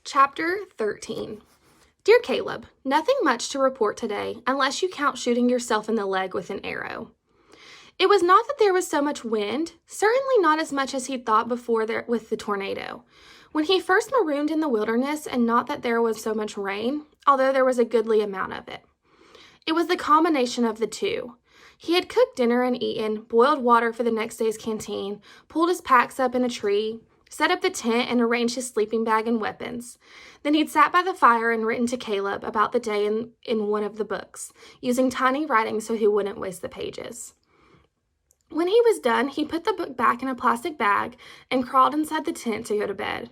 Chapter 13. Dear Caleb, nothing much to report today, unless you count shooting yourself in the leg with an arrow. It was not that there was so much wind, certainly not as much as he'd thought before with the tornado. When he first marooned in the wilderness, and not that there was so much rain, although there was a goodly amount of it. It was the combination of the two. He had cooked dinner and eaten, boiled water for the next day's canteen, pulled his packs up in a tree, set up the tent and arranged his sleeping bag and weapons. Then he'd sat by the fire and written to Caleb about the day in one of the books, using tiny writing so he wouldn't waste the pages. When he was done, he put the book back in a plastic bag and crawled inside the tent to go to bed.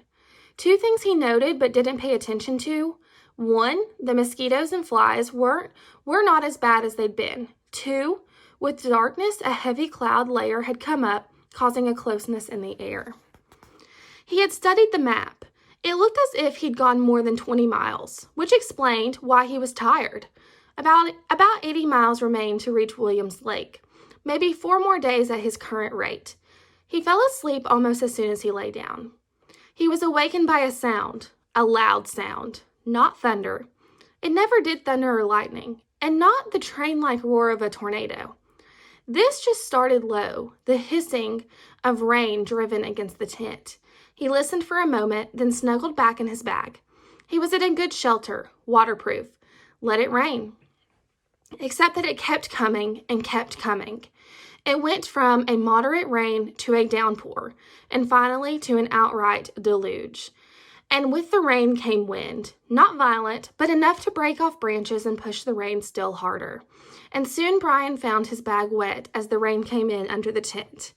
Two things he noted but didn't pay attention to. One, the mosquitoes and flies were not as bad as they'd been. Two, with darkness, a heavy cloud layer had come up, causing a closeness in the air. He had studied the map. It looked as if he'd gone more than 20 miles, which explained why he was tired. About 80 miles remained to reach Williams Lake, maybe 4 more days at his current rate. He fell asleep almost as soon as he lay down. He was awakened by a sound, a loud sound, not thunder. It never did thunder or lightning, and not the train-like roar of a tornado. This just started low, the hissing of rain driven against the tent. He listened for a moment, then snuggled back in his bag. He was in a good shelter, waterproof. Let it rain. Except that it kept coming and kept coming. It went from a moderate rain to a downpour, and finally to an outright deluge. And with the rain came wind, not violent, but enough to break off branches and push the rain still harder. And soon Brian found his bag wet as the rain came in under the tent.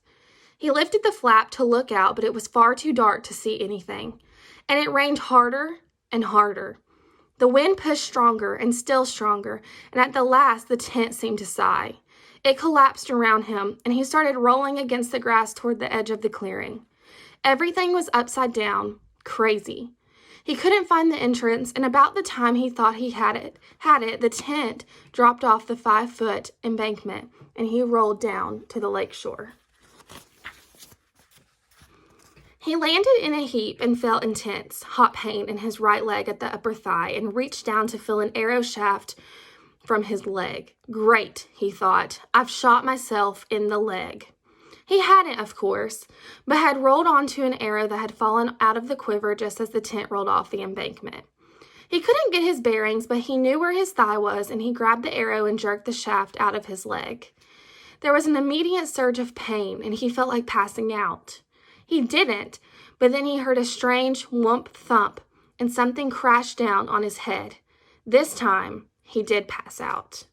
He lifted the flap to look out, but it was far too dark to see anything. And it rained harder and harder. The wind pushed stronger and still stronger, and at the last the tent seemed to sigh. It collapsed around him, and he started rolling against the grass toward the edge of the clearing. Everything was upside down, crazy. He couldn't find the entrance, and about the time he thought he had it, the tent dropped off the 5-foot embankment, and he rolled down to the lake shore. He landed in a heap and felt intense, hot pain in his right leg at the upper thigh and reached down to feel an arrow shaft from his leg. Great, he thought. I've shot myself in the leg. He hadn't, of course, but had rolled onto an arrow that had fallen out of the quiver just as the tent rolled off the embankment. He couldn't get his bearings, but he knew where his thigh was, and he grabbed the arrow and jerked the shaft out of his leg. There was an immediate surge of pain, and he felt like passing out. He didn't, but then he heard a strange whoomp thump, and something crashed down on his head. This time, he did pass out.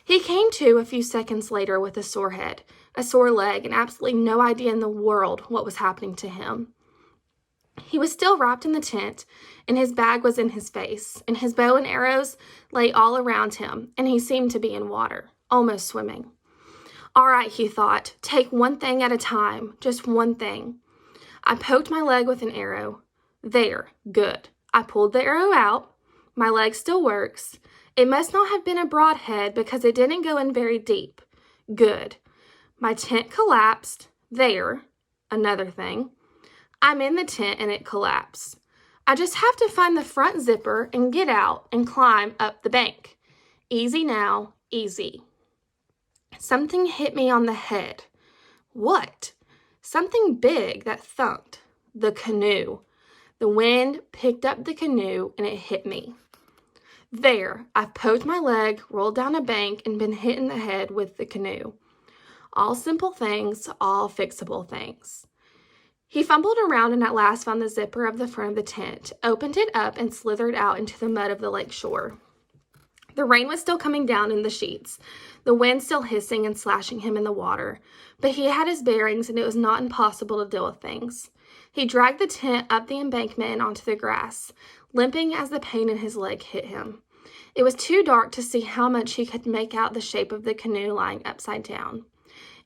He came to a few seconds later with a sore head, a sore leg, and absolutely no idea in the world what was happening to him. He was still wrapped in the tent, and his bag was in his face, and his bow and arrows lay all around him, and he seemed to be in water, almost swimming. All right, he thought, take one thing at a time, just one thing. I poked my leg with an arrow. There, good. I pulled the arrow out. My leg still works. It must not have been a broadhead because it didn't go in very deep. Good. My tent collapsed. There, another thing. I'm in the tent and it collapsed. I just have to find the front zipper and get out and climb up the bank. Easy now, easy. Something hit me on the head. What? Something big that thunked. The canoe. The wind picked up the canoe and it hit me. There, I've poked my leg, rolled down a bank, and been hit in the head with the canoe. All simple things, all fixable things. He fumbled around and at last found the zipper of the front of the tent, opened it up, and slithered out into the mud of the lake shore. The rain was still coming down in the sheets, the wind still hissing and slashing him in the water, but he had his bearings and it was not impossible to deal with things. He dragged the tent up the embankment and onto the grass, limping as the pain in his leg hit him. It was too dark to see how much he could make out the shape of the canoe lying upside down.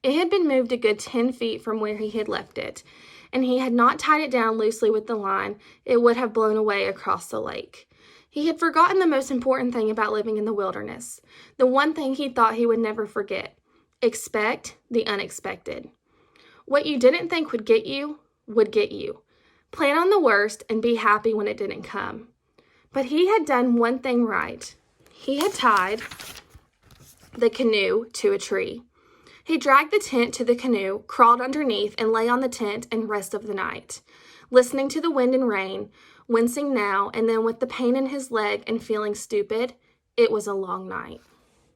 It had been moved a good 10 feet from where he had left it, and he had not tied it down loosely with the line, it would have blown away across the lake. He had forgotten the most important thing about living in the wilderness, the one thing he thought he would never forget. Expect the unexpected. What you didn't think would get you, plan on the worst, and be happy when it didn't come. But he had done one thing right. He had tied the canoe to a tree. He dragged the tent to the canoe, crawled underneath, and lay on the tent and rest of the night, listening to the wind and rain, wincing now and then with the pain in his leg and feeling stupid. It was a long night.